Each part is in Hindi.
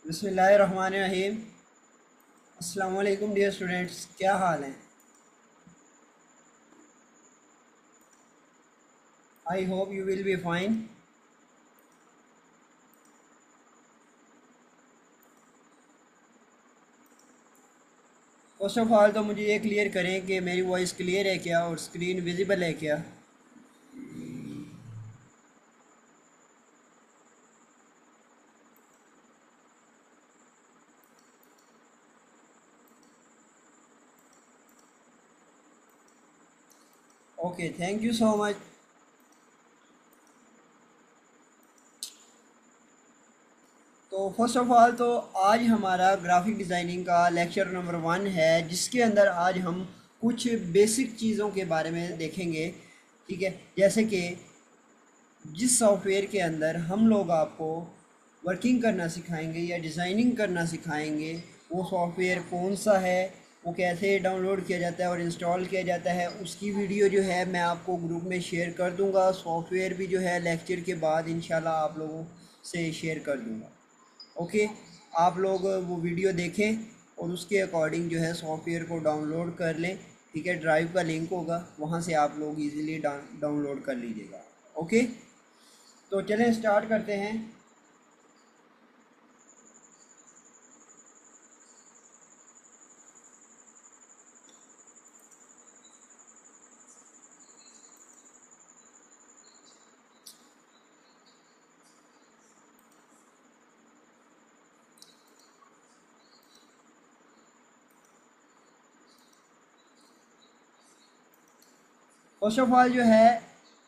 बिस्मिल्लाहिर्रहमानिर्रहीम। अस्सलाम वालेकुम डियर स्टूडेंट्स, क्या हाल है? I hope you will be fine. First of all तो मुझे ये क्लियर करें कि मेरी वॉइस क्लियर है क्या और स्क्रीन विजिबल है क्या? Okay, thank you so much. तो फर्स्ट ऑफ ऑल तो आज हमारा ग्राफिक डिज़ाइनिंग का लेक्चर नंबर 1 है, जिसके अंदर आज हम कुछ बेसिक चीज़ों के बारे में देखेंगे। ठीक है, जैसे कि जिस सॉफ्टवेयर के अंदर हम लोग आपको वर्किंग करना सिखाएंगे या डिज़ाइनिंग करना सिखाएंगे, वो सॉफ्टवेयर कौन सा है, वो कैसे डाउनलोड किया जाता है और इंस्टॉल किया जाता है, उसकी वीडियो जो है मैं आपको ग्रुप में शेयर कर दूंगा। सॉफ्टवेयर भी जो है लेक्चर के बाद इंशाल्लाह आप लोगों से शेयर कर दूंगा। ओके, आप लोग वो वीडियो देखें और उसके अकॉर्डिंग जो है सॉफ्टवेयर को डाउनलोड कर लें। ठीक है, ड्राइव का लिंक होगा, वहाँ से आप लोग इजीली डाउनलोड कर लीजिएगा। ओके, तो चलें स्टार्ट करते हैं। फर्स्ट ऑफ ऑल जो है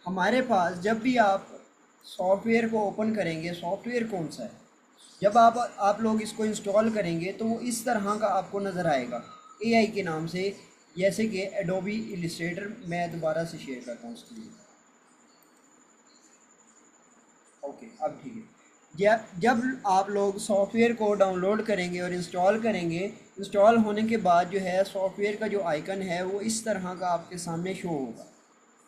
हमारे पास, जब भी आप सॉफ्टवेयर को ओपन करेंगे, सॉफ्टवेयर कौन सा है, जब आप लोग इसको इंस्टॉल करेंगे तो वो इस तरह का आपको नज़र आएगा, एआई के नाम से। जैसे कि एडोबी इलिस्ट्रेटर, मैं दोबारा से शेयर करता हूँ स्क्रीन। ओके, अब ठीक है। जब आप लोग सॉफ्टवेयर को डाउनलोड करेंगे और इंस्टॉल करेंगे, इंस्टॉल होने के बाद जो है सॉफ्टवेयर का जो आइकन है वो इस तरह का आपके सामने शो होगा।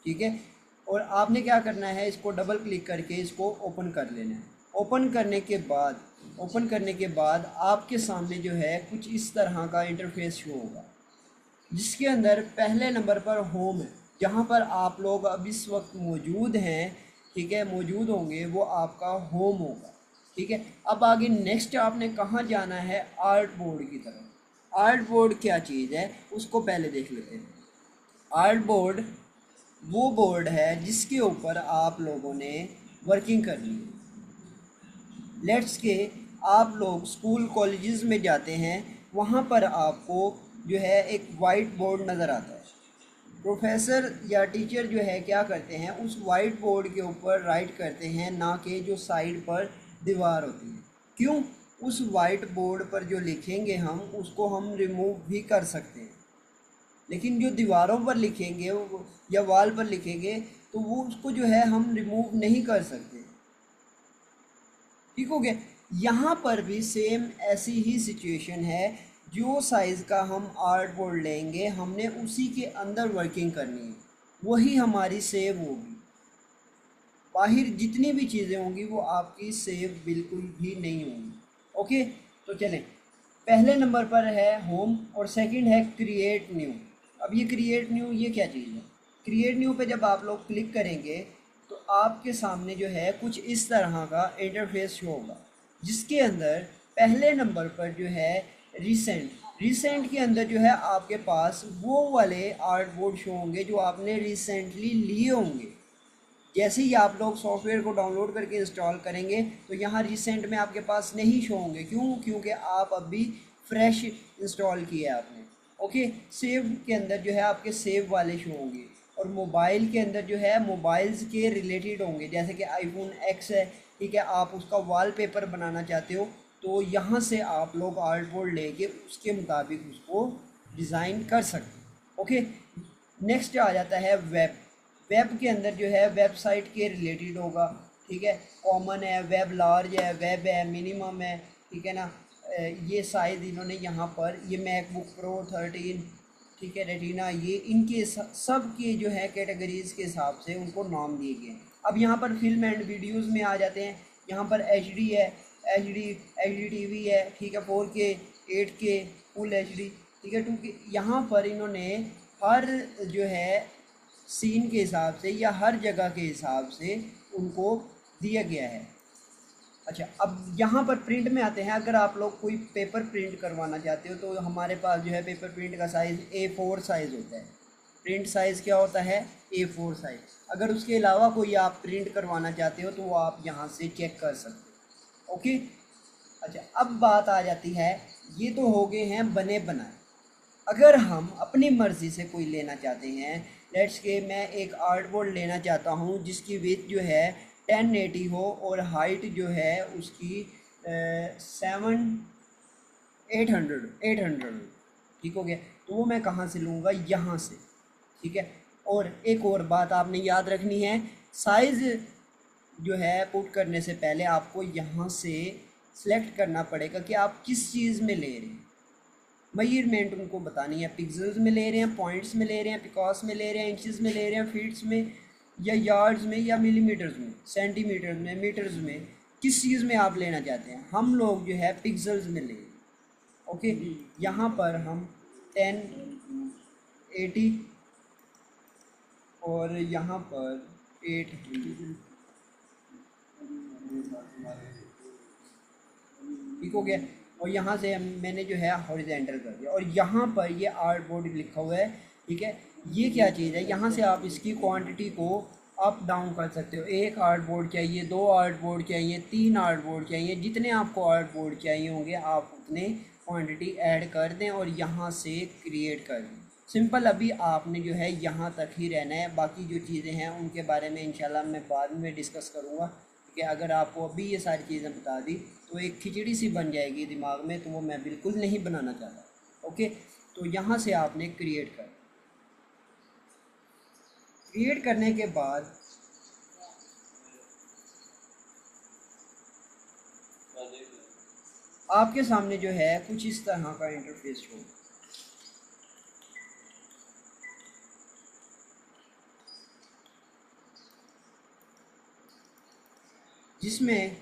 ठीक है, और आपने क्या करना है, इसको डबल क्लिक करके इसको ओपन कर लेना है। ओपन करने के बाद आपके सामने जो है कुछ इस तरह का इंटरफेस शो होगा, जिसके अंदर पहले नंबर पर होम है, जहाँ पर आप लोग अब इस वक्त मौजूद हैं। ठीक है, मौजूद होंगे, वो आपका होम होगा। ठीक है, अब आगे नेक्स्ट आपने कहाँ जाना है, आर्ट बोर्ड की तरफ। आर्ट बोर्ड क्या चीज़ है उसको पहले देख लेते हैं। आर्ट बोर्ड वो बोर्ड है जिसके ऊपर आप लोगों ने वर्किंग करनी है। लेट्स के आप लोग स्कूल कॉलेजेस में जाते हैं, वहाँ पर आपको जो है एक वाइट बोर्ड नज़र आता है। प्रोफेसर या टीचर जो है क्या करते हैं, उस वाइट बोर्ड के ऊपर राइट करते हैं, ना कि जो साइड पर दीवार होती है। क्यों? उस वाइट बोर्ड पर जो लिखेंगे हम उसको हम रिमूव भी कर सकते हैं, लेकिन जो दीवारों पर लिखेंगे या वॉल पर लिखेंगे तो वो उसको जो है हम रिमूव नहीं कर सकते। ठीक हो गया। यहाँ पर भी सेम ऐसी ही सिचुएशन है। जो साइज़ का हम आर्ट बोर्ड लेंगे, हमने उसी के अंदर वर्किंग करनी है, वही हमारी सेव होगी। बाहर जितनी भी चीज़ें होंगी वो आपकी सेव बिल्कुल भी नहीं होंगी। ओके, तो चलें, पहले नंबर पर है होम और सेकंड है क्रिएट न्यू। अब ये क्रिएट न्यू ये क्या चीज़ है? क्रिएट न्यू पे जब आप लोग क्लिक करेंगे तो आपके सामने जो है कुछ इस तरह का इंटरफेस शो होगा, जिसके अंदर पहले नंबर पर जो है रिसेंट के अंदर जो है आपके पास वो वाले आर्ट बोर्ड शो होंगे जो आपने रिसेंटली लिए होंगे। जैसे ही आप लोग सॉफ्टवेयर को डाउनलोड करके इंस्टॉल करेंगे तो यहाँ रिसेंट में आपके पास नहीं शो होंगे। क्यों? क्योंकि आप अभी फ्रेश इंस्टॉल किए आपने। ओके, सेव के अंदर जो है आपके सेव वाले शो होंगे, और मोबाइल के अंदर जो है मोबाइल्स के रिलेटेड होंगे, जैसे कि आईफोन एक्स है। ठीक है, आप उसका वॉलपेपर बनाना चाहते हो तो यहाँ से आप लोग आर्ट बोर्ड लेके उसके मुताबिक उसको डिज़ाइन कर सकते हैं। ओके, नेक्स्ट आ जाता है वेब। वेब के अंदर जो है वेबसाइट के रिलेटेड होगा। ठीक है, कॉमन है, वेब लार्ज है, वेब है, मिनिमम है। ठीक है ना, ये साइज़ इन्होंने यहाँ पर ये मैकबुक प्रो 13, ठीक है, रेटिना, ये इनके सब के जो है कैटेगरीज़ के हिसाब से उनको नाम दिए गए हैं। अब यहाँ पर फिल्म एंड वीडियोज़ में आ जाते हैं। यहाँ पर HD है, एच डी टी वी है, ठीक है, 4K 8K फुल HD, ठीक है, 2K। यहाँ पर इन्होंने हर जो है सीन के हिसाब से या हर जगह के हिसाब से उनको दिया गया है। अच्छा, अब यहाँ पर प्रिंट में आते हैं। अगर आप लोग कोई पेपर प्रिंट करवाना चाहते हो तो हमारे पास जो है पेपर प्रिंट का साइज़ A4 साइज़ होता है। प्रिंट साइज़ क्या होता है? A4 size. अगर उसके अलावा कोई आप प्रिंट करवाना चाहते हो तो वो आप यहाँ से चेक कर सकते हो। ओके। अच्छा, अब बात आ जाती है, ये तो हो गए हैं बने बनाए। अगर हम अपनी मर्ज़ी से कोई लेना चाहते हैं, लेट्स के मैं एक आर्ट बोर्ड लेना चाहता हूँ जिसकी विड्थ जो है 1080 हो और हाइट जो है उसकी 800 ठीक हो गया। तो वो मैं कहाँ से लूँगा? यहाँ से, ठीक है। और एक और बात आपने याद रखनी है, साइज़ जो है पुट करने से पहले आपको यहाँ से सिलेक्ट करना पड़ेगा कि आप किस चीज़ में ले रहे हैं। मेजरमेंट उनको बतानी है, पिक्सल्स में ले रहे हैं, पॉइंट्स में ले रहे हैं, पिकॉस में ले रहे हैं, इंचज़ में ले रहे हैं, फीट्स में या यार्ड्स में या मिलीमीटर्स में, सेंटीमीटर्स में, मीटर्स में, किस चीज़ में आप लेना चाहते हैं। हम लोग जो है पिक्सल्स में ले। ओके, यहाँ पर हम 1080 और यहाँ पर 800, ठीक हो गया। और यहाँ से मैंने जो है हॉरिजेंटल कर दिया और यहाँ पर ये आर्ट बोर्ड लिखा हुआ है, ठीक है। ये क्या चीज़ है? यहाँ से आप इसकी क्वांटिटी को अप डाउन कर सकते हो। एक आर्ट बोर्ड चाहिए, 2 आर्ट बोर्ड चाहिए, 3 आर्ट बोर्ड चाहिए, जितने आपको आर्ट बोर्ड चाहिए होंगे आप उतने क्वांटिटी ऐड कर दें और यहाँ से क्रिएट कर दें। सिंपल। अभी आपने जो है यहाँ तक ही रहना है, बाकी जो चीज़ें हैं उनके बारे में इंशाल्लाह मैं बाद में डिस्कस करूँगा। कि अगर आपको अभी ये सारी चीज़ें बता दी तो एक खिचड़ी सी बन जाएगी दिमाग में, तो वो मैं बिल्कुल नहीं बनाना चाहता। ओके, तो यहाँ से आपने क्रिएट करने के बाद आपके सामने जो है कुछ इस तरह का इंटरफेस हो, जिसमें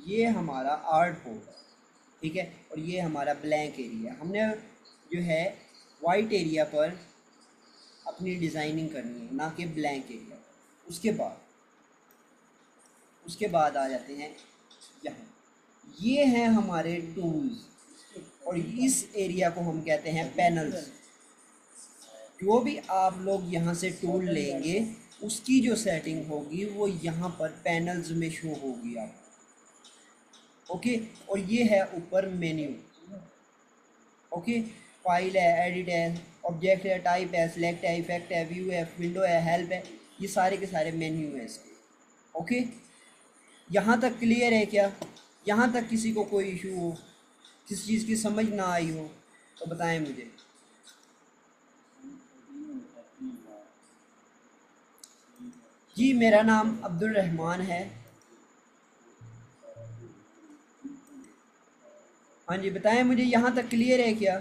ये हमारा आर्ट बोर्ड है, ठीक है, और ये हमारा ब्लैंक एरिया। हमने जो है वाइट एरिया पर अपनी डिज़ाइनिंग करनी है, ना कि ब्लैंक एरिया। उसके बाद आ जाते हैं यहाँ, ये हैं हमारे टूल्स और इस एरिया को हम कहते हैं पैनल्स। जो भी आप लोग यहाँ से टूल लेंगे उसकी जो सेटिंग होगी वो यहाँ पर पैनल्स में शो होगी आपको। ओके, और ये है ऊपर मेन्यू। ओके, फाइल है, एडिट है, ऑब्जेक्ट है, टाइप है, सेलेक्ट है, इफेक्ट है, व्यू है, विंडो है, हेल्प है, ये सारे के सारे मेन्यू है इसके। ओके, यहाँ तक क्लियर है क्या? यहाँ तक किसी को कोई इशू हो, किस चीज़ की समझ ना आई हो तो बताएं मुझे। जी, मेरा नाम अब्दुल रहमान है। हाँ जी, बताएं मुझे, यहाँ तक क्लियर है क्या?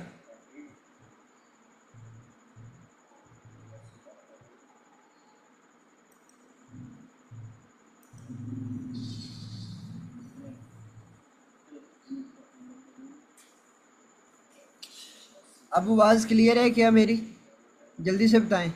अब आवाज़ क्लियर है क्या मेरी? जल्दी से बताएं।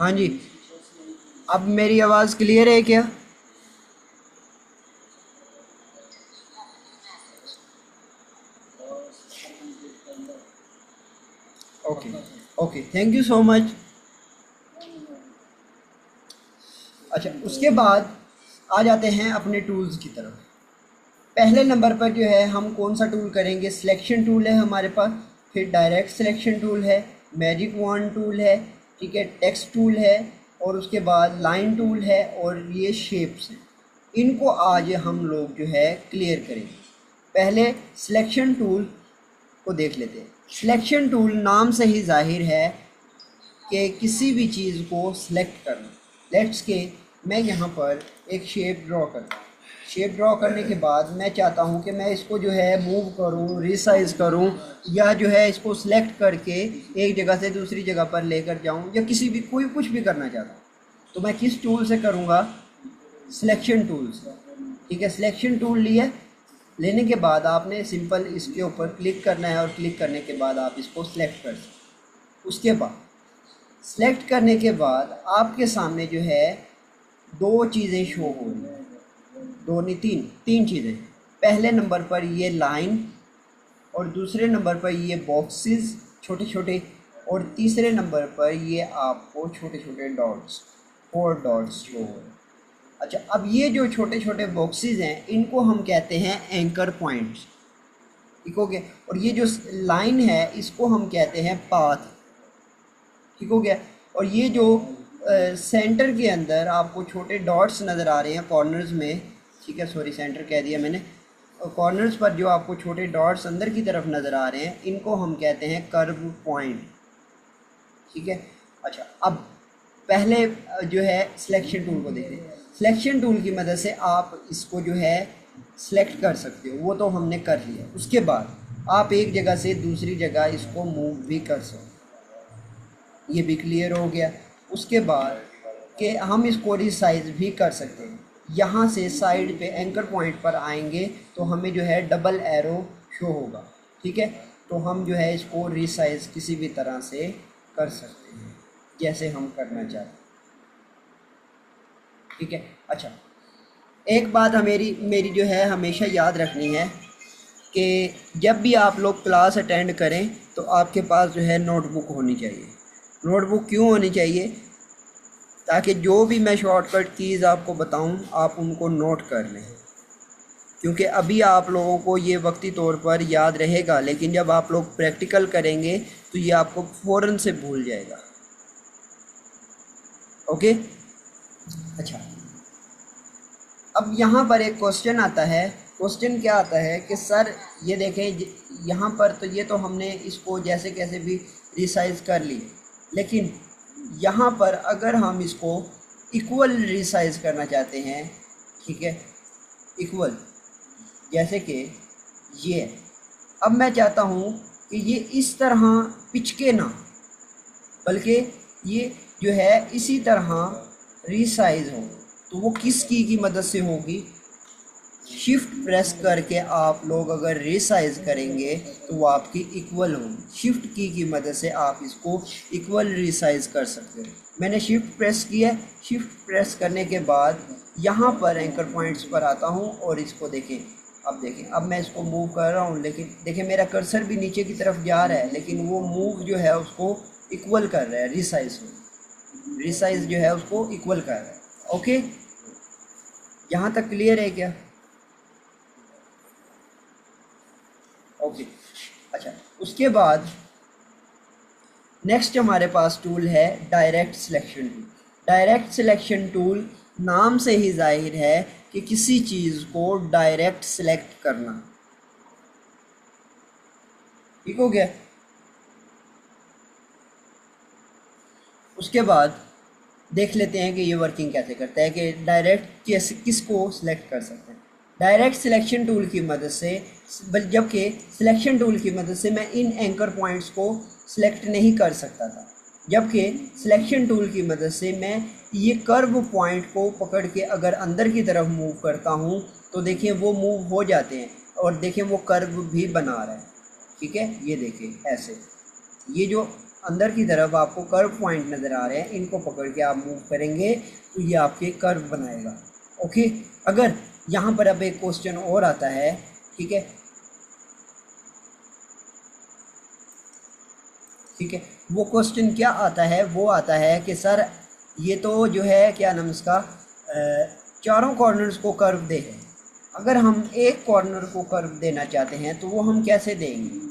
हाँ जी, अब मेरी आवाज़ क्लियर है क्या? Okay, okay, thank you so much. अच्छा, उसके बाद आ जाते हैं अपने टूल्स की तरफ। पहले नंबर पर जो है हम कौन सा टूल करेंगे, सिलेक्शन टूल है हमारे पास, फिर डायरेक्ट सिलेक्शन टूल है, मैजिक वॉन्ड टूल है, ठीक है, टेक्स्ट टूल है, और उसके बाद लाइन टूल है, और ये शेप्स हैं। इनको आज हम लोग जो है क्लियर करेंगे। पहले सिलेक्शन टूल को देख लेते हैं। सिलेक्शन टूल नाम से ही जाहिर है कि किसी भी चीज़ को सिलेक्ट करना। लेट्स के मैं यहाँ पर एक शेप ड्रॉ करता हूँ। शेप ड्रॉ करने के बाद मैं चाहता हूँ कि मैं इसको जो है मूव करूँ, रिसाइज़ करूँ, या जो है इसको सिलेक्ट करके एक जगह से दूसरी जगह पर लेकर जाऊँ, या किसी भी कोई कुछ भी करना चाहता हूँ, तो मैं किस टूल से करूँगा, सिलेक्शन टूल से। ठीक है, सिलेक्शन टूल लेने के बाद आपने सिंपल इसके ऊपर क्लिक करना है, और क्लिक करने के बाद आप इसको सिलेक्ट कर सकते। उसके बाद सिलेक्ट करने के बाद आपके सामने जो है दो चीज़ें शो हो रही हैं, दो नहीं तीन चीज़ें। पहले नंबर पर ये लाइन, और दूसरे नंबर पर ये बॉक्सेस छोटे छोटे, और तीसरे नंबर पर ये आपको छोटे छोटे डॉट्स, 4 डॉट्स शो हो रहे हैं। अच्छा, अब ये जो छोटे छोटे बॉक्सेस हैं इनको हम कहते हैं एंकर पॉइंट्स, ठीक हो गया। और ये जो लाइन है इसको हम कहते हैं पाथ, ठीक हो गया। और ये जो सेंटर के अंदर आपको छोटे डॉट्स नज़र आ रहे हैं कॉर्नर्स में, ठीक है, सॉरी सेंटर कह दिया मैंने, कॉर्नर्स पर जो आपको छोटे डॉट्स अंदर की तरफ नज़र आ रहे हैं इनको हम कहते हैं कर्व पॉइंट, ठीक है। अच्छा, अब पहले जो है सिलेक्शन टूल को देखें। सिलेक्शन टूल की मदद से आप इसको जो है सिलेक्ट कर सकते हो, वो तो हमने कर लिया। उसके बाद आप एक जगह से दूसरी जगह इसको मूव भी कर सकते हो, ये भी क्लियर हो गया। उसके बाद कि हम इसको रिसाइज भी कर सकते हैं। यहाँ से साइड पे एंकर पॉइंट पर आएंगे तो हमें जो है डबल एरो शो होगा, ठीक है। तो हम जो है इसको रिसाइज किसी भी तरह से कर सकते हैं जैसे हम करना चाहते हैं, ठीक है। अच्छा, एक बात मेरी जो है हमेशा याद रखनी है कि जब भी आप लोग क्लास अटेंड करें तो आपके पास जो है नोटबुक होनी चाहिए। नोटबुक क्यों होनी चाहिए, ताकि जो भी मैं शॉर्टकट कीज़ आपको बताऊं आप उनको नोट कर लें, क्योंकि अभी आप लोगों को ये वक्ती तौर पर याद रहेगा, लेकिन जब आप लोग प्रैक्टिकल करेंगे तो ये आपको फ़ौरन से भूल जाएगा। ओके, अच्छा, अब यहाँ पर एक क्वेश्चन आता है। क्वेश्चन क्या आता है कि सर ये देखें यहाँ पर तो ये तो हमने इसको जैसे कैसे भी रिसाइज कर ली, लेकिन यहाँ पर अगर हम इसको इक्वल रिसाइज करना चाहते हैं, ठीक है, इक्वल, जैसे कि ये, अब मैं चाहता हूँ कि ये इस तरह पिचके ना, बल्कि ये जो है इसी तरह रिसाइज हो, तो वो किस की मदद से होगी, शिफ्ट प्रेस करके आप लोग अगर रिसाइज करेंगे तो वो आपकी इक्वल होगी। शिफ्ट की मदद से आप इसको इक्वल रिसाइज कर सकते हो। मैंने शिफ्ट प्रेस किया। शिफ्ट प्रेस करने के बाद यहाँ पर एंकर पॉइंट्स पर आता हूँ और इसको देखें। अब देखें, अब मैं इसको मूव कर रहा हूँ, लेकिन देखें मेरा कर्सर भी नीचे की तरफ जा रहा है, लेकिन वो मूव जो है उसको इक्वल कर रहा है, रिसाइज जो है उसको इक्वल कर रहा है। ओके, यहाँ तक क्लियर है क्या? ओके, अच्छा, उसके बाद नेक्स्ट हमारे पास टूल है direct selection tool. Direct selection tool नाम से ही जाहिर है कि किसी चीज़ को डायरेक्ट सिलेक्ट करना, ठीक हो गया। उसके बाद देख लेते हैं कि ये वर्किंग कैसे करता है, कि डायरेक्ट कैसे किसको सिलेक्ट कर सकते हैं। डायरेक्ट सिलेक्शन टूल की मदद से, जबकि सिलेक्शन टूल की मदद से मैं इन एंकर पॉइंट्स को सिलेक्ट नहीं कर सकता था, जबकि सिलेक्शन टूल की मदद से मैं ये कर्व पॉइंट को पकड़ के अगर अंदर की तरफ मूव करता हूँ तो देखिए वो मूव हो जाते हैं, और देखिए वो कर्व भी बना रहा है, ठीक है। ये देखिए ऐसे, ये जो अंदर की तरफ आपको कर्व पॉइंट नज़र आ रहे हैं, इनको पकड़ के आप मूव करेंगे तो ये आपके कर्व बनाएगा। ओके, अगर यहाँ पर अब एक क्वेश्चन और आता है, ठीक है, ठीक है, वो क्वेश्चन क्या आता है, वो आता है कि सर ये तो जो है क्या नाम इसका, चारों कॉर्नर्स को कर्व दे है। अगर हम एक कॉर्नर को कर्व देना चाहते हैं तो वो हम कैसे देंगे?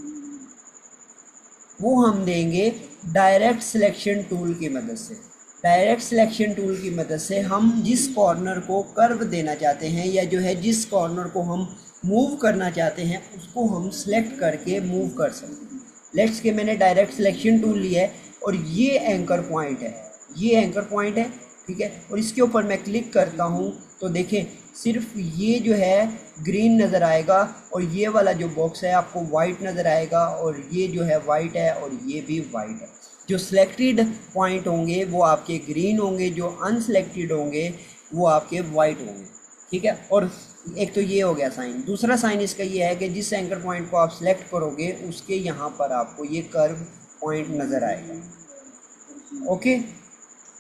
वो हम देंगे डायरेक्ट सिलेक्शन टूल की मदद से। डायरेक्ट सिलेक्शन टूल की मदद से हम जिस कॉर्नर को कर्व देना चाहते हैं या जो है जिस कॉर्नर को हम मूव करना चाहते हैं उसको हम सिलेक्ट करके मूव कर सकते हैं। लेट्स के मैंने डायरेक्ट सिलेक्शन टूल लिया है और ये एंकर पॉइंट है, ये एंकर पॉइंट है, ठीक है। और इसके ऊपर मैं क्लिक करता हूँ तो देखें सिर्फ ये जो है ग्रीन नज़र आएगा और ये वाला जो बॉक्स है आपको वाइट नज़र आएगा और ये जो है वाइट है और ये भी वाइट है। जो सिलेक्टेड पॉइंट होंगे वो आपके ग्रीन होंगे, जो अनसिलेक्टेड होंगे वो आपके वाइट होंगे, ठीक है। और एक तो ये हो गया साइन। दूसरा साइन इसका ये है कि जिस एंकर पॉइंट को आप सिलेक्ट करोगे उसके यहाँ पर आपको ये कर्व पॉइंट नज़र आएगा। ओके,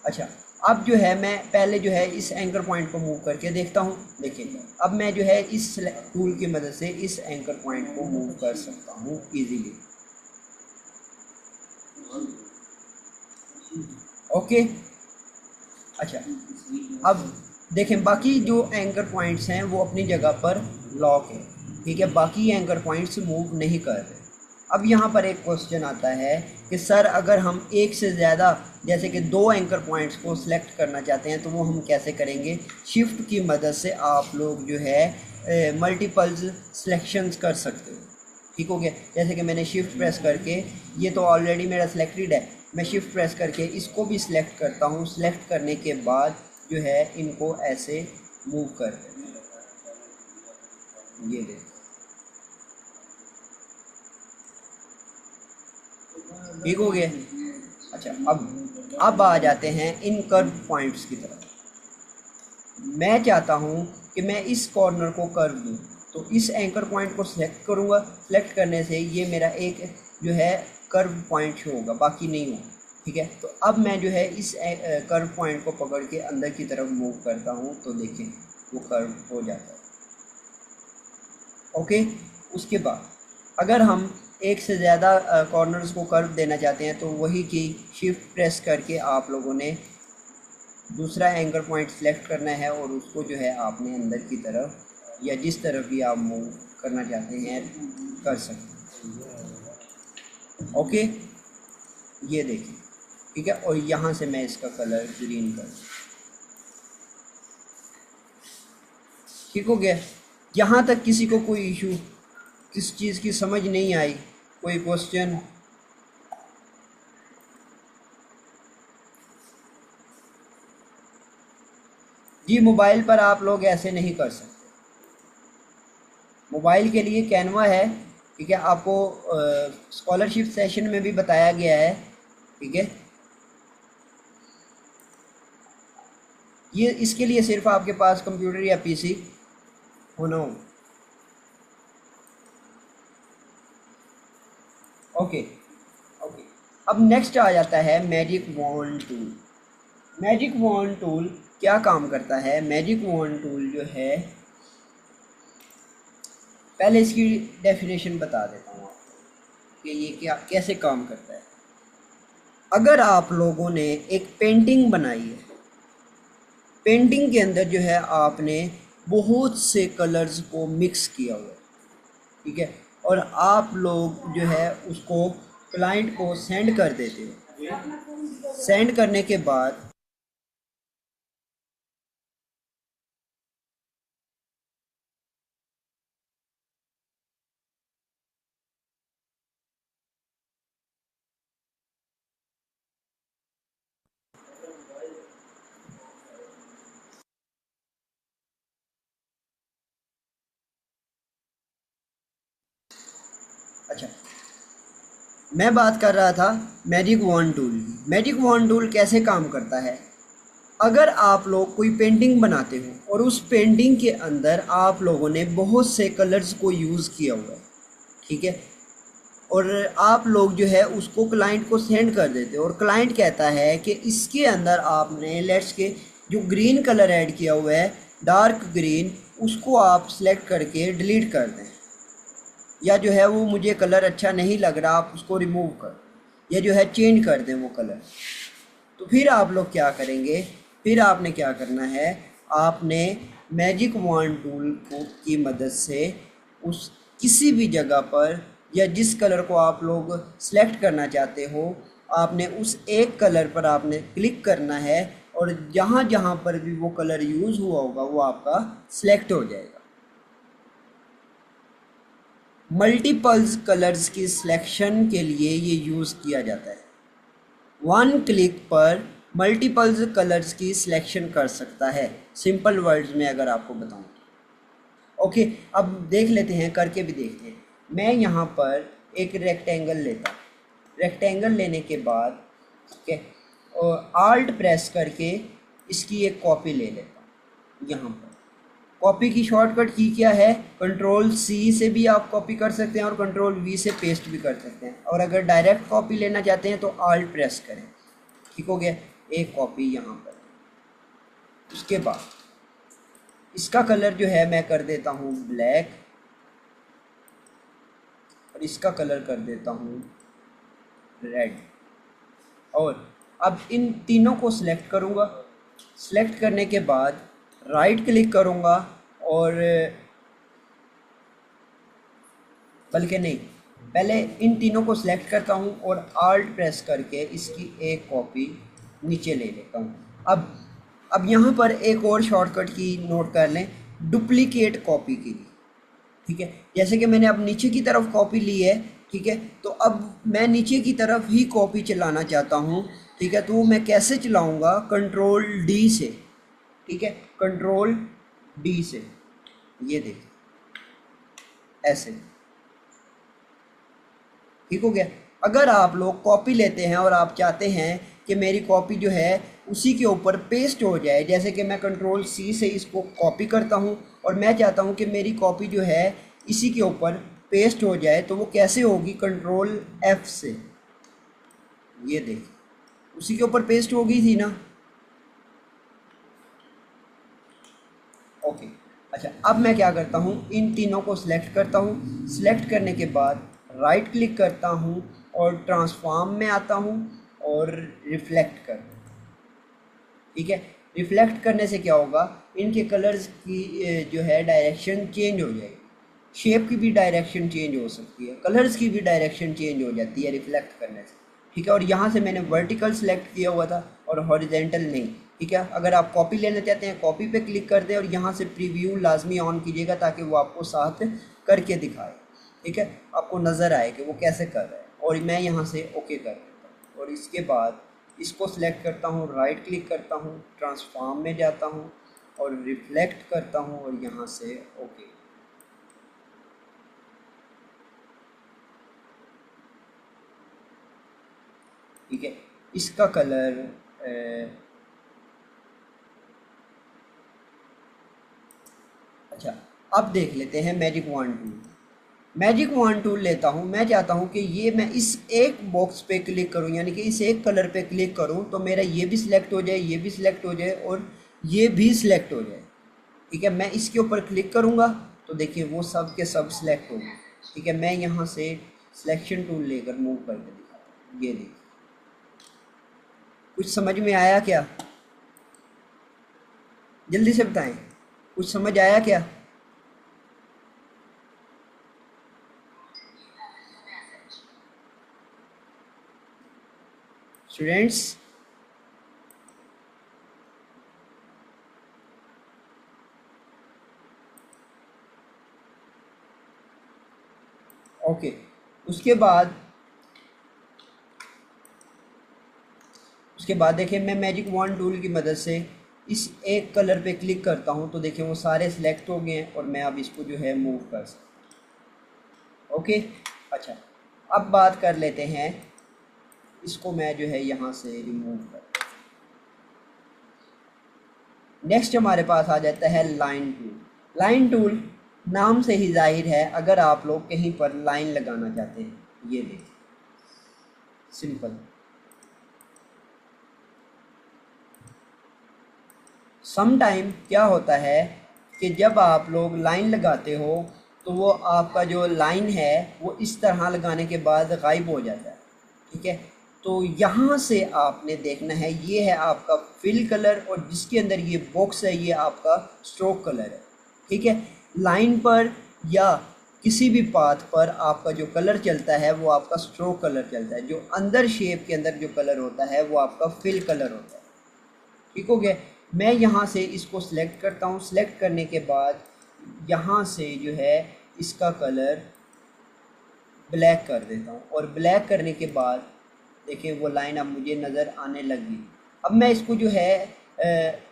अच्छा अब जो है मैं पहले जो है इस एंकर पॉइंट को मूव करके देखता हूँ। देखिए अब मैं जो है इस टूल की मदद से इस एंकर पॉइंट को मूव कर सकता हूँ इजीली। ओके, अच्छा अब देखें बाकी जो एंकर पॉइंट्स हैं वो अपनी जगह पर लॉक है, ठीक है। बाकी एंकर पॉइंट्स मूव नहीं कर रहे। अब यहाँ पर एक क्वेश्चन आता है कि सर अगर हम एक से ज़्यादा जैसे कि 2 एंकर पॉइंट्स को सिलेक्ट करना चाहते हैं तो वो हम कैसे करेंगे? शिफ्ट की मदद से आप लोग जो है मल्टीपल्स सिलेक्शंस कर सकते हो, ठीक हो गया। जैसे कि मैंने शिफ्ट प्रेस करके, ये तो ऑलरेडी मेरा सिलेक्टेड है, मैं शिफ्ट प्रेस करके इसको भी सिलेक्ट करता हूँ। सिलेक्ट करने के बाद जो है इनको ऐसे मूव कर देते हैं, ये देखो ठीक हो गया। अच्छा अब आ जाते हैं इन कर्व पॉइंट्स की तरफ। मैं चाहता हूँ कि मैं इस कॉर्नर को कर्व दूँ तो इस एंकर पॉइंट को सिलेक्ट करूँगा। सिलेक्ट करने से ये मेरा एक जो है कर्व पॉइंट शो होगा, बाकी नहीं होगा, ठीक है। तो अब मैं जो है इस कर्व पॉइंट को पकड़ के अंदर की तरफ मूव करता हूँ तो देखें वो कर्व हो जाता है। ओके, उसके बाद अगर हम एक से ज़्यादा कॉर्नर्स को कर्व देना चाहते हैं तो वही की शिफ्ट प्रेस करके आप लोगों ने दूसरा एंकर पॉइंट सेलेक्ट करना है और उसको जो है आपने अंदर की तरफ या जिस तरफ भी आप मूव करना चाहते हैं कर सकते हैं। ओके, ये देखिए, ठीक है। और यहाँ से मैं इसका कलर ग्रीन कर, ठीक हो गया। यहाँ तक किसी को कोई इशू, किस चीज़ की समझ नहीं आई, कोई क्वेश्चन? जी मोबाइल पर आप लोग ऐसे नहीं कर सकते। मोबाइल के लिए कैनवा है, ठीक है। आपको स्कॉलरशिप सेशन में भी बताया गया है, ठीक है। ये इसके लिए सिर्फ आपके पास कंप्यूटर या पीसी होना हो। ओके ओके, अब नेक्स्ट आ जाता है magic wand tool. Magic wand tool क्या काम करता है? मैजिक वॉन्ड टूल जो है, पहले इसकी डेफिनेशन बता देता हूँ आपको कि ये क्या कैसे काम करता है। अगर आप लोगों ने एक पेंटिंग बनाई है, पेंटिंग के अंदर जो है आपने बहुत से कलर्स को मिक्स किया हुआ है, ठीक है, और आप लोग जो है उसको क्लाइंट को सेंड कर देते हो। सेंड करने के बाद अच्छा, मैं बात कर रहा था मैजिक वॉन्ड टूल की। मैजिक वॉन्ड टूल कैसे काम करता है? अगर आप लोग कोई पेंटिंग बनाते हो और उस पेंटिंग के अंदर आप लोगों ने बहुत से कलर्स को यूज़ किया हुआ है, ठीक है, और आप लोग जो है उसको क्लाइंट को सेंड कर देते हो और क्लाइंट कहता है कि इसके अंदर आपने लेट्स के जो ग्रीन कलर ऐड किया हुआ है, डार्क ग्रीन, उसको आप सेलेक्ट करके डिलीट कर दें, या जो है वो मुझे कलर अच्छा नहीं लग रहा आप उसको रिमूव कर, या जो है चेंज कर दें वो कलर। तो फिर आप लोग क्या करेंगे? फिर आपने क्या करना है, आपने मैजिक वॉन्ड टूल को की मदद से उस किसी भी जगह पर या जिस कलर को आप लोग सेलेक्ट करना चाहते हो, आपने उस एक कलर पर आपने क्लिक करना है और जहाँ जहाँ पर भी वो कलर यूज़ हुआ होगा वो आपका सिलेक्ट हो जाएगा। मल्टीपल्स कलर्स की सिलेक्शन के लिए ये यूज़ किया जाता है। वन क्लिक पर मल्टीपल्स कलर्स की सिलेक्शन कर सकता है, सिंपल वर्ड्स में अगर आपको बताऊं। ओके, अब देख लेते हैं, करके भी देखते हैं। मैं यहाँ पर एक रेक्टेंगल लेता हूँ। रेक्टेंगल लेने के बाद ठीक है, और आल्ट प्रेस करके इसकी एक कॉपी ले लेता हूँ। यहाँ पर कॉपी की शॉर्टकट की क्या है, कंट्रोल सी से भी आप कॉपी कर सकते हैं और कंट्रोल वी से पेस्ट भी कर सकते हैं। और अगर डायरेक्ट कॉपी लेना चाहते हैं तो आल्ट प्रेस करें। ठीक हो गया, एक कॉपी यहाँ पर। उसके बाद इसका कलर जो है मैं कर देता हूँ ब्लैक और इसका कलर कर देता हूँ रेड। और अब इन तीनों को सिलेक्ट करूँगा। सिलेक्ट करने के बाद राइट क्लिक करूँगा और बल्कि नहीं, पहले इन तीनों को सिलेक्ट करता हूँ और आल्ट प्रेस करके इसकी एक कॉपी नीचे ले लेता हूँ। अब यहाँ पर एक और शॉर्टकट की नोट कर लें, डुप्लीकेट कॉपी की। ठीक है, जैसे कि मैंने अब नीचे की तरफ कॉपी ली है, ठीक है, तो अब मैं नीचे की तरफ ही कॉपी चलाना चाहता हूँ। ठीक है, तो मैं कैसे चलाऊँगा, कंट्रोल डी से। ठीक है, कंट्रोल डी से, ये देखिए ऐसे। ठीक हो गया। अगर आप लोग कॉपी लेते हैं और आप चाहते हैं कि मेरी कॉपी जो है उसी के ऊपर पेस्ट हो जाए, जैसे कि मैं कंट्रोल सी से इसको कॉपी करता हूँ और मैं चाहता हूँ कि मेरी कॉपी जो है इसी के ऊपर पेस्ट हो जाए, तो वो कैसे होगी, कंट्रोल एफ से। ये देखिए उसी के ऊपर पेस्ट हो गई थी ना। ओके, अच्छा, अब मैं क्या करता हूँ, इन तीनों को सिलेक्ट करता हूँ। सिलेक्ट करने के बाद राइट क्लिक करता हूँ और ट्रांसफॉर्म में आता हूँ और रिफ्लेक्ट कर। ठीक है, रिफ्लेक्ट करने से क्या होगा, इनके कलर्स की जो है डायरेक्शन चेंज हो जाएगी। शेप की भी डायरेक्शन चेंज हो सकती है, कलर्स की भी डायरेक्शन चेंज हो जाती है रिफ्लेक्ट करने से। ठीक है, और यहाँ से मैंने वर्टिकल सेलेक्ट किया हुआ था और हॉरिजेंटल नहीं। ठीक है, अगर आप कॉपी लेना चाहते हैं कॉपी पे क्लिक कर दें और यहाँ से प्रीव्यू लाजमी ऑन कीजिएगा ताकि वो आपको साथ करके दिखाए। ठीक है, आपको नज़र आए कि वो कैसे कर रहा है। और मैं यहाँ से ओके कर देता हूँ और इसके बाद इसको सिलेक्ट करता हूँ, राइट क्लिक करता हूँ, ट्रांसफॉर्म में जाता हूँ और रिफ्लेक्ट करता हूँ और यहाँ से ओके। ठीक है, इसका कलर अच्छा, अब देख लेते हैं magic wand tool. Magic wand tool लेता हूँ, मैं चाहता हूँ कि ये मैं इस एक बॉक्स पे क्लिक करूँ, यानी कि इस एक कलर पे क्लिक करूँ तो मेरा ये भी सिलेक्ट हो जाए, ये भी सिलेक्ट हो जाए और ये भी सिलेक्ट हो जाए। ठीक है, मैं इसके ऊपर क्लिक करूँगा तो देखिए वो सब के सब सिलेक्ट हो गए। ठीक है, मैं यहाँ से सिलेक्शन टूल लेकर मूव करके दिखाता हूँ। ये देखिए, कुछ समझ में आया क्या, जल्दी से बताएं, कुछ समझ आया क्या? स्टूडेंट्स, ओके, उसके बाद देखिए मैं मैजिक वॉन्ड टूल की मदद से इस एक कलर पे क्लिक करता हूँ तो देखिए वो सारे सिलेक्ट हो गए हैं और मैं अब इसको जो है मूव कर सकता हूँ। ओके, अच्छा, अब बात कर लेते हैं, इसको मैं जो है यहाँ से रिमूव कर। नेक्स्ट हमारे पास आ जाता है लाइन टूल। लाइन टूल नाम से ही जाहिर है, अगर आप लोग कहीं पर लाइन लगाना चाहते हैं, ये देखिए सिंपल। सम टाइम क्या होता है कि जब आप लोग लाइन लगाते हो तो वो आपका जो लाइन है वो इस तरह लगाने के बाद गायब हो जाता है। ठीक है, तो यहाँ से आपने देखना है, ये है आपका फिल कलर और जिसके अंदर ये बॉक्स है ये आपका स्ट्रोक कलर है। ठीक है, लाइन पर या किसी भी पाथ पर आपका जो कलर चलता है वो आपका स्ट्रोक कलर चलता है, जो अंदर शेप के अंदर जो कलर होता है वो आपका फिल कलर होता है। ठीक हो गया। मैं यहाँ से इसको सिलेक्ट करता हूँ, सिलेक्ट करने के बाद यहाँ से जो है इसका कलर ब्लैक कर देता हूँ और ब्लैक करने के बाद देखिए वो लाइन अब मुझे नज़र आने लगी। अब मैं इसको जो है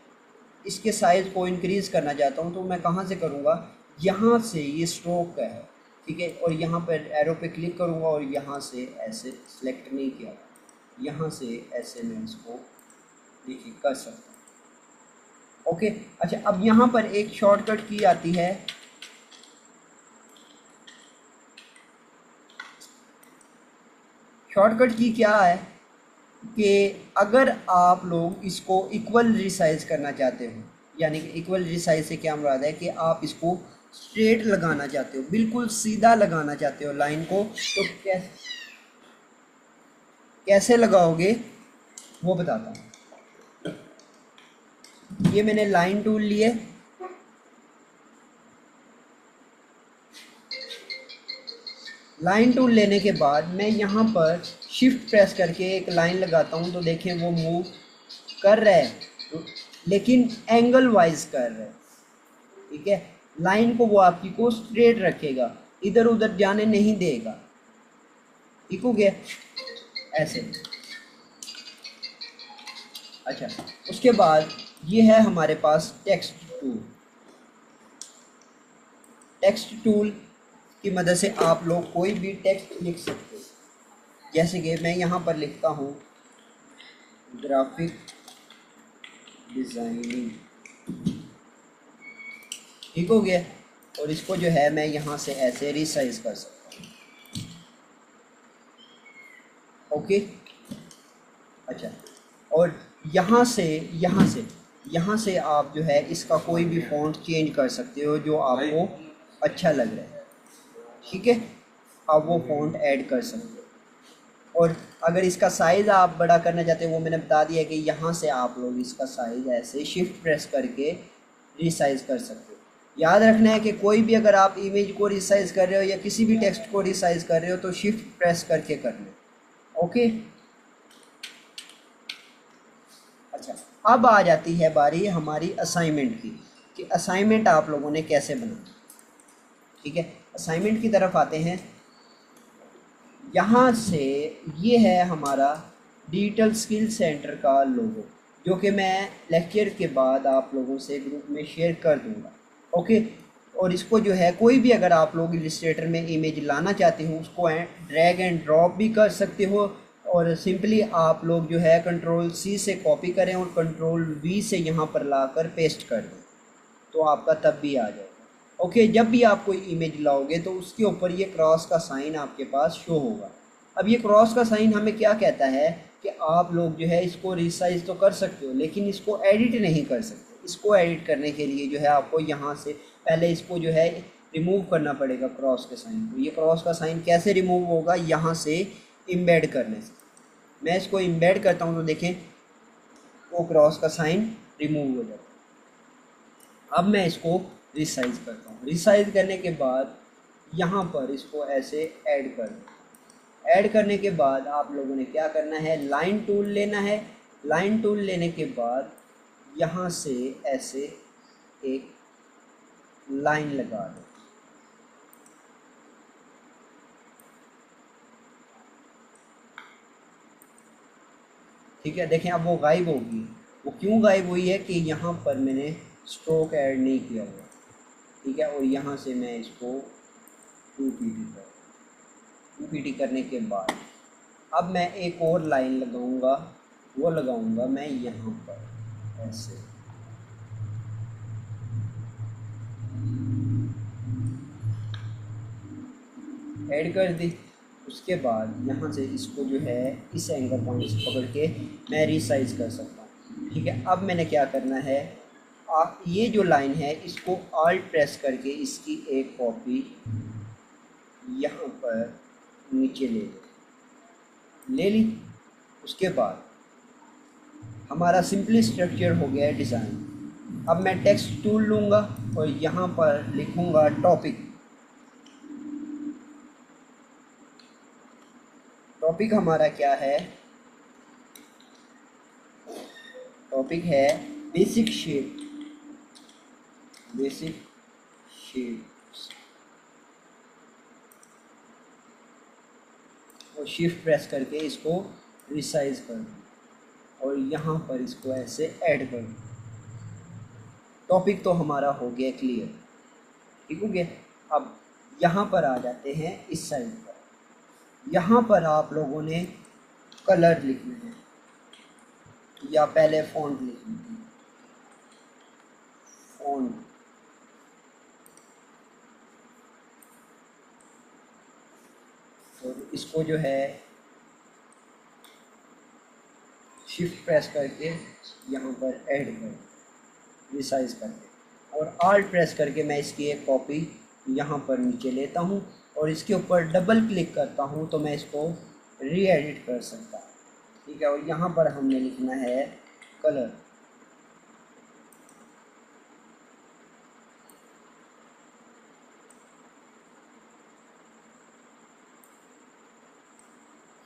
इसके साइज़ को इंक्रीज़ करना चाहता हूँ, तो मैं कहाँ से करूँगा, यहाँ से ये स्ट्रोक का है। ठीक है, और यहाँ पर एरो पे क्लिक करूँगा और यहाँ से ऐसे सिलेक्ट नहीं किया, यहाँ से ऐसे मैं इसको देखिए कर सकता हूँ। ओके, अच्छा अब यहाँ पर एक शॉर्टकट की आती है, शॉर्टकट की क्या है कि अगर आप लोग इसको इक्वल रिसाइज करना चाहते हो, यानी कि इक्वल रिसाइज से क्या मुराद है कि आप इसको स्ट्रेट लगाना चाहते हो, बिल्कुल सीधा लगाना चाहते हो लाइन को, तो कैसे लगाओगे वो बताता हूँ। ये मैंने लाइन टूल लिए, लाइन टूल लेने के बाद मैं यहाँ पर शिफ्ट प्रेस करके एक लाइन लगाता हूँ, तो देखें वो मूव कर रहा है लेकिन एंगल वाइज कर रहा है। ठीक है, लाइन को वो आपकी को स्ट्रेट रखेगा, इधर उधर जाने नहीं देगा। ठीक हो गया ऐसे। अच्छा, उसके बाद ये है हमारे पास टेक्स्ट टूल। टेक्स्ट टूल की मदद से आप लोग कोई भी टेक्स्ट लिख सकते हो, जैसे कि मैं यहाँ पर लिखता हूँ ग्राफिक डिज़ाइनिंग। ठीक हो गया, और इसको जो है मैं यहाँ से ऐसे रिसाइज कर सकता हूँ। ओके, अच्छा, और यहाँ से आप जो है इसका कोई भी फ़ॉन्ट चेंज कर सकते हो जो आपको अच्छा लग रहा है। ठीक है, आप वो फ़ॉन्ट ऐड कर सकते हो। और अगर इसका साइज़ आप बड़ा करना चाहते हो, वो मैंने बता दिया कि यहाँ से आप लोग इसका साइज़ ऐसे शिफ्ट प्रेस करके रिसाइज कर सकते हो। याद रखना है कि कोई भी अगर आप इमेज को रिसाइज कर रहे हो या किसी भी टेक्स्ट को रिसाइज कर रहे हो तो शिफ्ट प्रेस करके करना। ओके, अच्छा, अब आ जाती है बारी हमारी असाइनमेंट की कि असाइनमेंट आप लोगों ने कैसे बनाना। ठीक है, असाइनमेंट की तरफ आते हैं। यहाँ से ये है हमारा डिजिटल स्किल सेंटर का लोगो, जो कि मैं लेक्चर के बाद आप लोगों से ग्रुप में शेयर कर दूँगा। ओके, और इसको जो है कोई भी अगर आप लोग इलस्ट्रेटर में इमेज लाना चाहते हो उसको ड्रैग एंड ड्रॉप भी कर सकते हो, और सिंपली आप लोग जो है कंट्रोल C से कॉपी करें और कंट्रोल V से यहाँ पर लाकर पेस्ट कर दें, तो आपका तब भी आ जाएगा। ओके, जब भी आप कोई इमेज लाओगे तो उसके ऊपर ये क्रॉस का साइन आपके पास शो होगा। अब ये क्रॉस का साइन हमें क्या कहता है कि आप लोग जो है इसको रिसाइज तो कर सकते हो लेकिन इसको एडिट नहीं कर सकते। इसको एडिट करने के लिए जो है आपको यहाँ से पहले इसको जो है रिमूव करना पड़ेगा क्रॉस के साइन को। ये क्रॉस का साइन कैसे रिमूव होगा, यहाँ से इम्बेड करने से। मैं इसको इम्बेड करता हूँ तो देखें वो क्रॉस का साइन रिमूव हो जाता है। अब मैं इसको रिसाइज करता हूँ। रिसाइज करने के बाद यहाँ पर इसको ऐसे ऐड कर दूँ। ऐड करने के बाद आप लोगों ने क्या करना है, लाइन टूल लेना है। लाइन टूल लेने के बाद यहाँ से ऐसे एक लाइन लगा दो। ठीक है, देखें अब वो गायब होगी। वो क्यों गायब हुई है कि यहाँ पर मैंने स्ट्रोक ऐड नहीं किया हुआ। ठीक है, और यहाँ से मैं इसको 2pt करने के बाद अब मैं एक और लाइन लगाऊंगा, वो लगाऊंगा मैं यहाँ पर ऐसे। ऐड कर दी। उसके बाद यहाँ से इसको जो है इस एंगल पॉइंट से पकड़ के मैं रिसाइज कर सकता हूँ। ठीक है, अब मैंने क्या करना है, आप ये जो लाइन है इसको ऑल्ट प्रेस करके इसकी एक कॉपी यहाँ पर नीचे ले ली। उसके बाद हमारा सिंपली स्ट्रक्चर हो गया है डिज़ाइन। अब मैं टेक्स्ट टूल लूँगा और यहाँ पर लिखूँगा टॉपिक। टॉपिक हमारा क्या है? टॉपिक है बेसिक शेप। बेसिक शेप्स और शिफ्ट प्रेस करके इसको रिसाइज कर दूँ और यहाँ पर इसको ऐसे ऐड कर दूँ। टॉपिक तो हमारा हो गया क्लियर, ठीक हो गया। अब यहाँ पर आ जाते हैं इस साइड पर। यहाँ पर आप लोगों ने कलर लिखने हैं या पहले फॉन्ट लिखनी है। फॉन्ट और इसको जो है शिफ्ट प्रेस करके यहाँ पर ऐड कर रिसाइज करके और आल्ट प्रेस करके मैं इसकी एक कॉपी यहाँ पर नीचे लेता हूँ और इसके ऊपर डबल क्लिक करता हूँ तो मैं इसको री एडिट कर सकता हूँ, ठीक है। और यहाँ पर हमने लिखना है कलर।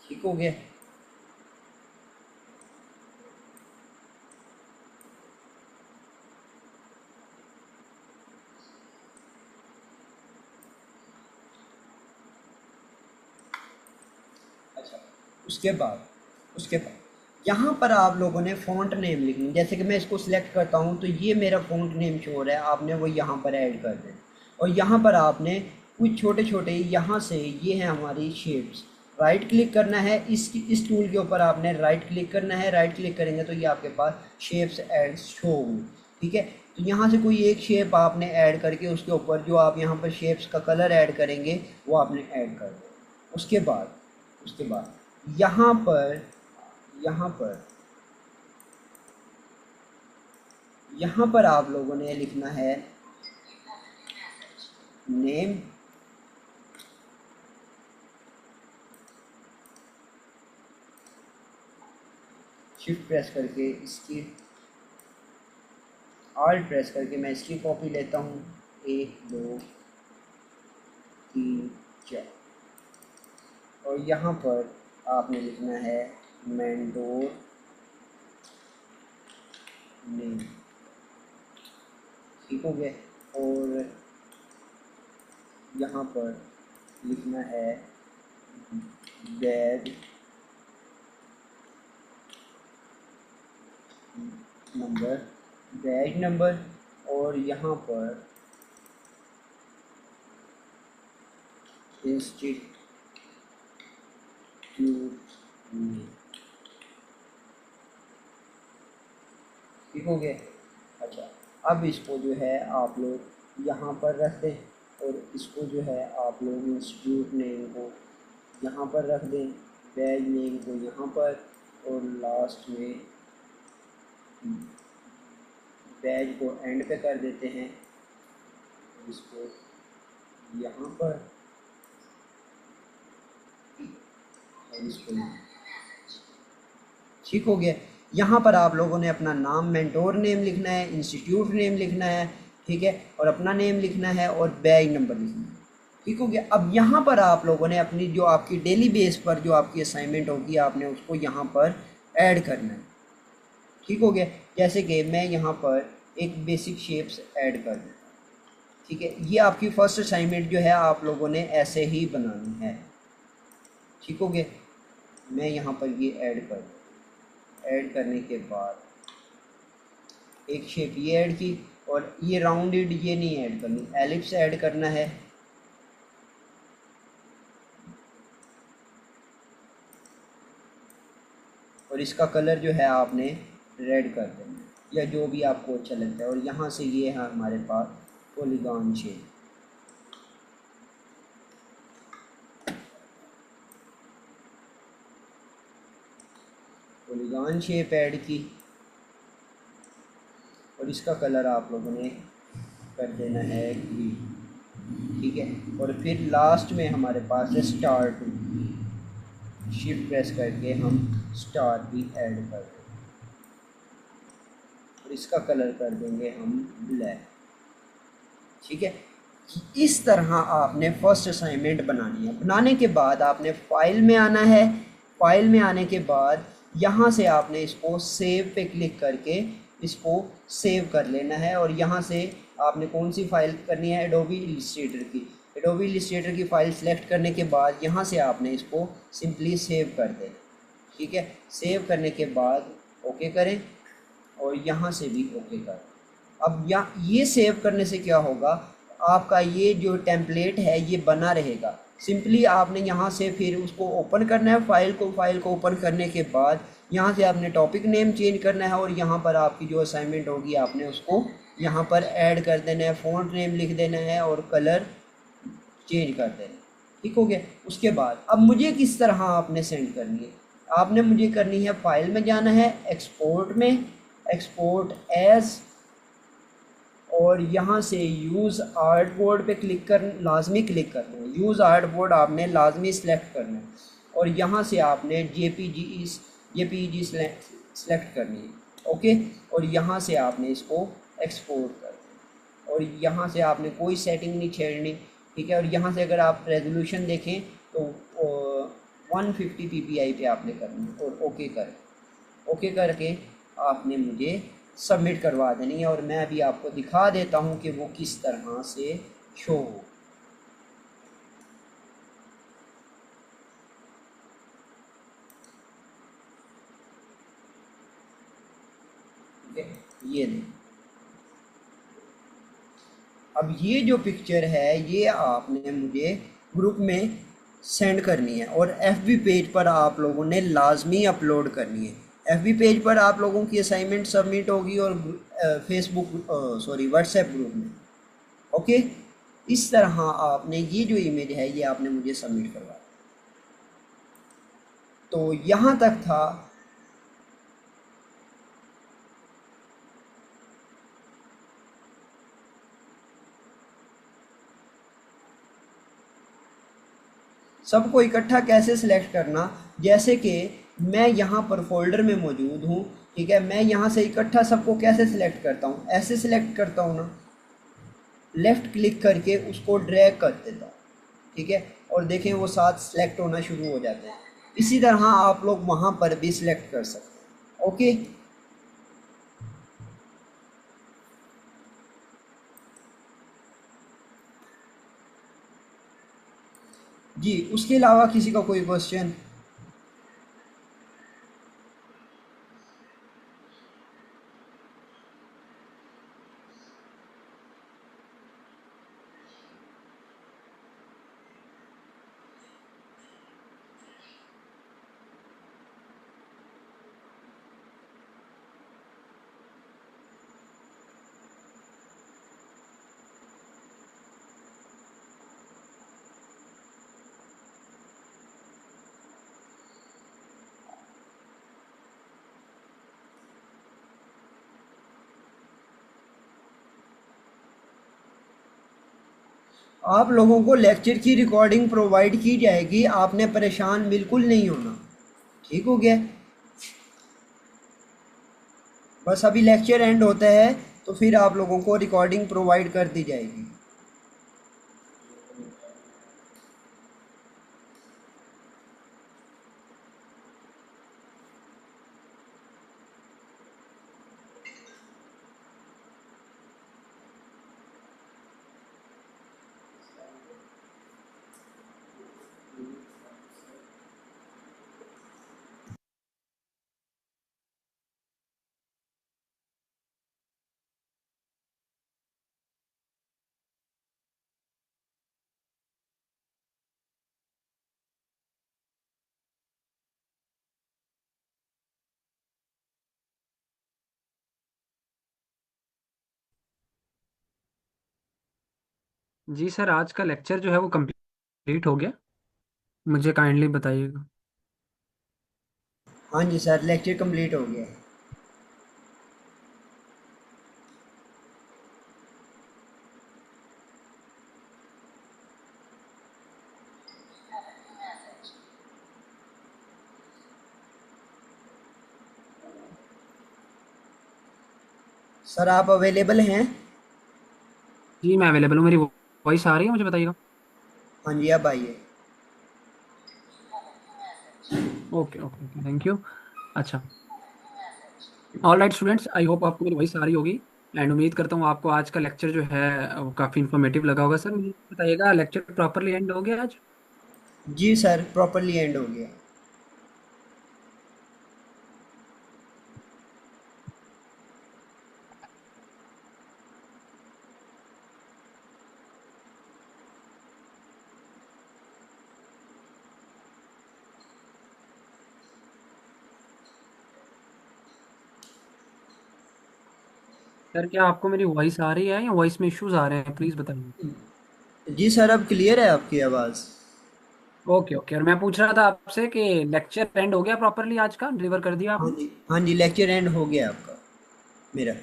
ठीक हो गया। अच्छा, उसके बाद यहाँ पर आप लोगों ने फ़ॉन्ट नेम लिखनी। जैसे कि मैं इसको सिलेक्ट करता हूँ तो ये मेरा फ़ॉन्ट नेम शो हो रहा है, आपने वो यहाँ पर ऐड कर देना। और यहाँ पर आपने कुछ छोटे छोटे यहाँ से ये हैं हमारी शेप्स, राइट क्लिक करना है इस टूल के ऊपर आपने राइट क्लिक करना है। राइट क्लिक करेंगे तो ये आपके पास शेप्स ऐड शो होंगी, ठीक है। तो यहाँ से कोई एक शेप आपने ऐड करके उसके ऊपर जो आप यहाँ पर शेप्स का कलर ऐड करेंगे वो आपने ऐड कर देना। उसके बाद यहाँ पर आप लोगों ने लिखना है नेम, शिफ्ट प्रेस करके इसकी आल्ट प्रेस करके मैं इसकी कॉपी लेता हूँ 1 2 3 4 और यहाँ पर आपने लिखना है मेंटोर नेम, ठीक हो गया। और यहाँ पर लिखना है बैच नंबर और यहाँ पर इंस्टीट्यूट नेम, ठीक हो गया। अच्छा, अब इसको जो है आप लोग यहाँ पर रख दें और इसको जो है आप लोग इंस्टीट्यूट नेम को यहाँ पर रख दें, बैच नेम को यहाँ पर और लास्ट में बैच को एंड पे कर देते हैं, इसको यहाँ पर और इसको ठीक हो गया। यहाँ पर आप लोगों ने अपना नाम मेंटोर नेम लिखना है, इंस्टीट्यूट नेम लिखना है, ठीक है, और अपना नेम लिखना है और बैच नंबर लिखना है, ठीक हो गया। अब यहाँ पर आप लोगों ने अपनी जो आपकी डेली बेस पर जो आपकी असाइनमेंट होगी आपने उसको यहाँ पर ऐड करना है, ठीक हो गया। जैसे कि मैं यहाँ पर एक बेसिक शेप्स ऐड कर दूँ, ठीक है। ये आपकी फर्स्ट असाइनमेंट जो है आप लोगों ने ऐसे ही बनानी है, ठीक हो गया। मैं यहाँ पर ये ऐड करने के बाद एक शेप ये ऐड की और ये राउंडेड ये नहीं ऐड करनी, एलिप्स ऐड करना है। और इसका कलर जो है आपने रेड कर देना या जो भी आपको अच्छा लगता है। और यहाँ से ये है हमारे पास polygon shape, polygon shape add की और इसका कलर आप लोगों ने कर देना है ग्रीन, ठीक है। और फिर लास्ट में हमारे पास है स्टार शिफ्ट प्रेस करके हम स्टार भी ऐड कर देंगे और इसका कलर कर देंगे हम ब्लैक। ठीक है, इस तरह आपने फर्स्ट असाइनमेंट बनानी है। बनाने के बाद आपने फाइल में आना है। फाइल में आने के बाद यहाँ से आपने इसको सेव पे क्लिक करके इसको सेव कर लेना है। और यहाँ से आपने कौन सी फाइल करनी है, एडोबी इलस्ट्रेटर की। एडोबी इलस्ट्रेटर की फ़ाइल सेलेक्ट करने के बाद यहाँ से आपने इसको सिंपली सेव कर देना। ठीक है, सेव करने के बाद ओके करें और यहाँ से भी ओके करें। अब ये सेव करने से क्या होगा, आपका ये जो टेम्पलेट है ये बना रहेगा। सिंपली आपने यहाँ से फिर उसको ओपन करना है, फाइल को ओपन करने के बाद यहाँ से आपने टॉपिक नेम चेंज करना है और यहाँ पर आपकी जो असाइनमेंट होगी आपने उसको यहाँ पर ऐड कर देना है, फ़ॉन्ट नेम लिख देना है और कलर चेंज कर देना। ठीक हो गया। उसके बाद अब मुझे किस तरह आपने सेंड करनी है, आपने मुझे करनी है फाइल में जाना है, एक्सपोर्ट में, एक्सपोर्ट एज, और यहाँ से यूज़ आर्ट बोर्ड पे क्लिक कर, लाजमी क्लिक करना है। यूज़ आर्ट बोर्ड आपने लाजमी सेलेक्ट करना है और यहाँ से आपने जेपीजी सेलेक्ट करनी है। ओके, और यहाँ से आपने इसको एक्सपोर्ट कर देना और यहाँ से आपने कोई सेटिंग नहीं छेड़नी। ठीक है, और यहाँ से अगर आप रेजोल्यूशन देखें तो 150 ppi पे आपने करनी है और ओके करें। ओके करके आपने मुझे सबमिट करवा देनी है और मैं अभी आपको दिखा देता हूँ कि वो किस तरह से शो हो। ये नहीं, अब ये जो पिक्चर है ये आपने मुझे ग्रुप में सेंड करनी है और FB पेज पर आप लोगों ने लाजमी अपलोड करनी है। FB पेज पर आप लोगों की असाइनमेंट सबमिट होगी और व्हाट्सएप ग्रुप में। ओके, इस तरह आपने ये जो इमेज है ये आपने मुझे सबमिट करवा। तो यहाँ तक था। सबको इकट्ठा कैसे सिलेक्ट करना, जैसे कि मैं यहाँ पर फोल्डर में मौजूद हूँ। ठीक है, मैं यहाँ से इकट्ठा सबको कैसे सिलेक्ट करता हूँ, ऐसे सिलेक्ट करता हूँ ना, लेफ़्ट क्लिक करके उसको ड्रैग कर देता हूँ। ठीक है, और देखें वो साथ सिलेक्ट होना शुरू हो जाते हैं। इसी तरह आप लोग वहाँ पर भी सिलेक्ट कर सकते हैं। ओके, जी, उसके अलावा किसी का कोई क्वेश्चन? आप लोगों को लेक्चर की रिकॉर्डिंग प्रोवाइड की जाएगी, आपने परेशान बिल्कुल नहीं होना। ठीक हो गया, बस अभी लेक्चर एंड होता है तो फिर आप लोगों को रिकॉर्डिंग प्रोवाइड कर दी जाएगी। जी सर, आज का लेक्चर जो है वो कंप्लीट हो गया। मुझे काइंडली बताइएगा। हाँ जी सर, लेक्चर कंप्लीट हो गया है। सर आप अवेलेबल हैं? जी मैं अवेलेबल हूँ। मेरी वॉइस आ रही है, मुझे बताइएगा। हाँ जी, अब आइए। Okay okay okay, thank you. अच्छा, all right students, I hope आपको मेरी वॉइस आ रही होगी। एंड उम्मीद करता हूँ आपको आज का लेक्चर जो है वो काफ़ी इन्फॉर्मेटिव लगा होगा। सर मुझे बताइएगा, लेक्चर प्रॉपरली एंड हो गया आज? जी सर, प्रॉपरली एंड हो गया। सर क्या आपको मेरी वॉइस आ रही है या वॉइस में इश्यूज आ रहे हैं, प्लीज़ बताइए। जी सर, अब क्लियर है आपकी आवाज़। ओके ओके, और मैं पूछ रहा था आपसे कि लेक्चर एंड हो गया प्रॉपरली आज का, डिलीवर कर दिया हाँ आपने? जी, हाँ जी, लेक्चर एंड हो गया आपका, मेरा।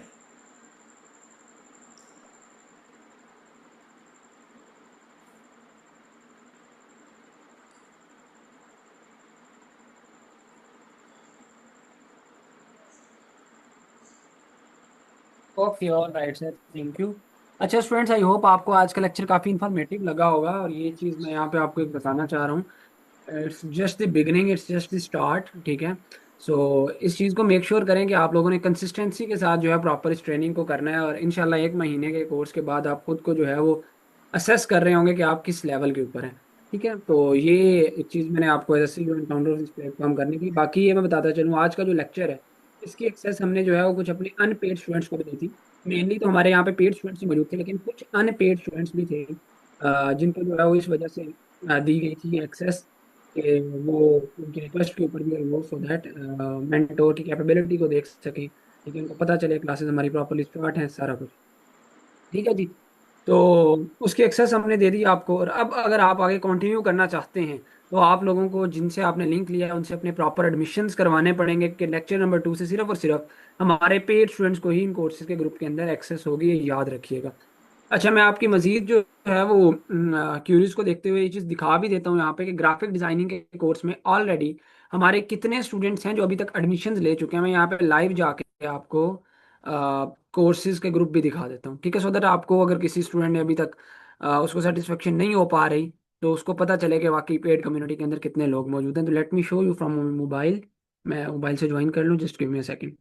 Okay all right sir, thank you. अच्छा स्टूडेंट्स, आई होप आपको आज का लेक्चर काफ़ी इन्फॉर्मेटिव लगा होगा, और ये चीज़ मैं यहाँ पे आपको एक बताना चाह रहा हूँ। It's just the beginning, it's just the start, ठीक है। सो इस चीज़ को मेक श्योर करें कि आप लोगों ने कंसिस्टेंसी के साथ जो है प्रॉपर इस ट्रेनिंग को करना है, और इंशाल्लाह 1 महीने के कोर्स के बाद आप खुद को जो है वो असेस कर रहे होंगे कि आप किस लेवल के ऊपर हैं। ठीक है, तो ये एक चीज़ मैंने आपको ऐसे जो एनकाउंटर इस प्लेटफॉर्म करने की। बाकी ये मैं बताता चलूँ, आज का जो लेक्चर है इसकी एक्सेस हमने जो है वो कुछ अपने अनपेड स्टूडेंट्स को भी दी थी। मेनली तो हमारे यहाँ पे पेड स्टूडेंट्स ही मौजूद थे, लेकिन कुछ अनपेड स्टूडेंट्स भी थे जिनको जो है वो इस वजह से दी गई थी एक्सेस, कि वो उनकी रिक्वेस्ट के ऊपर भी, वो सो दैट मेंटोर की कैपेबिलिटी को देख सकें, ठीक है, उनको पता चले क्लासेस हमारी प्रॉपरली स्टार्ट है, सारा कुछ। ठीक है जी। तो उसकी एक्सेस हमने दे दी आपको, और अब अगर आप आगे कंटिन्यू करना चाहते हैं तो आप लोगों को जिनसे आपने लिंक लिया है उनसे अपने प्रॉपर एडमिशन्स करवाने पड़ेंगे, कि लेक्चर नंबर 2 से सिर्फ और सिर्फ हमारे पेड स्टूडेंट्स को ही इन कोर्सेज के ग्रुप के अंदर एक्सेस होगी, ये याद रखिएगा। अच्छा, मैं आपकी मजीद जो है वो क्यूरीज को देखते हुए ये चीज़ दिखा भी देता हूँ यहाँ पे, कि ग्राफिक डिजाइनिंग के कोर्स में ऑलरेडी हमारे कितने स्टूडेंट्स हैं जो अभी तक एडमिशन्स ले चुके हैं। मैं यहाँ पे लाइव जाके आपको कोर्सेज के ग्रुप भी दिखा देता हूँ, ठीक है, सो दैट आपको अगर किसी स्टूडेंट ने अभी तक उसको सेटिस्फेक्शन नहीं हो पा रही तो उसको पता चले कि वाकई पेड कम्युनिटी के अंदर कितने लोग मौजूद हैं। तो let me show you from mobile. मैं मोबाइल से ज्वाइन कर लूँ, just give me a second.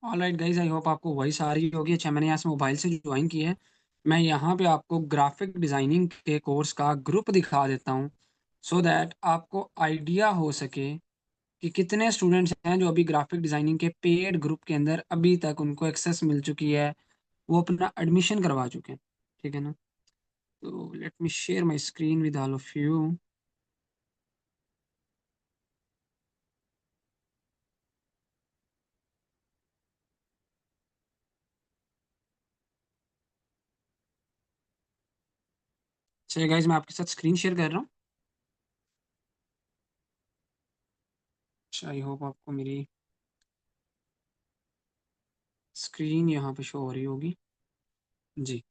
Alright guys, I hope आपको वॉइस आ रही होगी। अच्छा, मैंने यहाँ से मोबाइल से ज्वाइन की है। मैं यहाँ पे आपको ग्राफिक डिज़ाइनिंग के कोर्स का ग्रुप दिखा देता हूँ, सो दैट आपको आइडिया हो सके कि कितने स्टूडेंट्स हैं जो अभी ग्राफिक डिज़ाइनिंग के पेड ग्रुप के अंदर अभी तक उनको एक्सेस मिल चुकी है, वो अपना एडमिशन करवा चुके हैं। ठीक है ना? तो let me share my screen with all of you. चलिए गाइज, मैं आपके साथ स्क्रीन शेयर कर रहा हूँ। अच्छा, आई होप आपको मेरी स्क्रीन यहाँ पे शो हो रही होगी। जी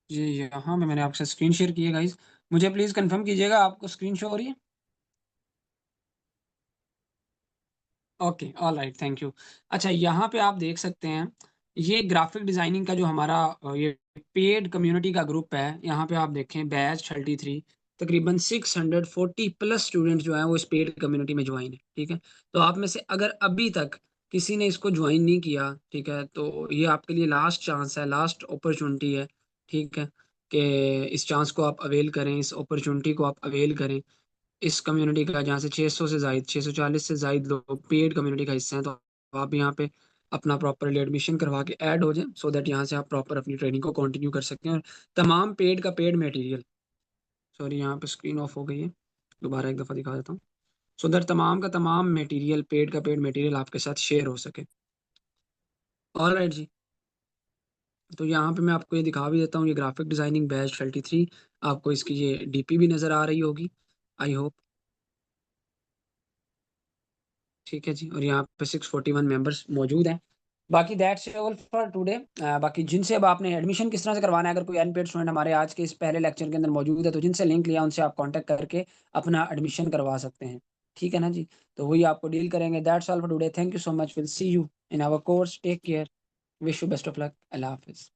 जी, यहाँ पे मैंने आपके साथ स्क्रीन शेयर की है गाइज। मुझे प्लीज़ कंफर्म कीजिएगा, आपको स्क्रीन शो हो रही है? Okay all right, thank you. अच्छा, यहाँ पे आप देख सकते हैं, ये ग्राफिक डिज़ाइनिंग का जो हमारा ये पेड कम्युनिटी का ग्रुप है। यहाँ पे आप देखें बैच 33, तकरीबन 640 प्लस स्टूडेंट जो हैं वो इस पेड कम्युनिटी में ज्वाइन है। ठीक है, तो आप में से अगर अभी तक किसी ने इसको ज्वाइन नहीं किया, ठीक है, तो ये आपके लिए लास्ट चांस है, लास्ट अपॉर्चुनिटी है। ठीक है, कि इस चांस को आप अवेल करें, इस अपॉर्चुनिटी को आप अवेल करें। इस कम्युनिटी का जहाँ से 600 से जायद 640 से जायद लोग पेड कम्युनिटी का हिस्सा हैं, तो आप यहाँ पे अपना प्रॉपरली एडमिशन करवा के ऐड हो जाएं, सो दैट यहाँ से आप प्रॉपर अपनी ट्रेनिंग को कंटिन्यू कर सकते हैं। और तमाम पेड का पेड मटेरियल, सॉरी यहाँ पे स्क्रीन ऑफ हो गई है, दोबारा एक दफ़ा दिखा देता हूँ। सो दैट तमाम का तमाम मटेरियल, पेड का पेड मटेरियल आपके साथ शेयर हो सके। ऑल राइट जी। तो यहाँ पे मैं आपको ये दिखा भी देता हूँ, ये ग्राफिक डिजाइनिंग बैच 33, आपको इसकी ये डीपी भी नज़र आ रही होगी, आई होप। ठीक है जी, और यहाँ पे 641 मेंबर्स मौजूद हैं। बाकी दैट्स ऑल फॉर टुडे। बाकी जिनसे अब आपने एडमिशन किस तरह से करवाना है, अगर कोई अनपेड स्टूडेंट हमारे आज के इस पहले लेक्चर के अंदर मौजूद है, तो जिनसे लिंक लिया उनसे आप कांटेक्ट करके अपना एडमिशन करवा सकते हैं। ठीक है ना जी, तो वही आपको डील करेंगे। That's all for today, thank you so much, will see you in our course, take care, wish you best of luck, अल्लाह हाफिज़।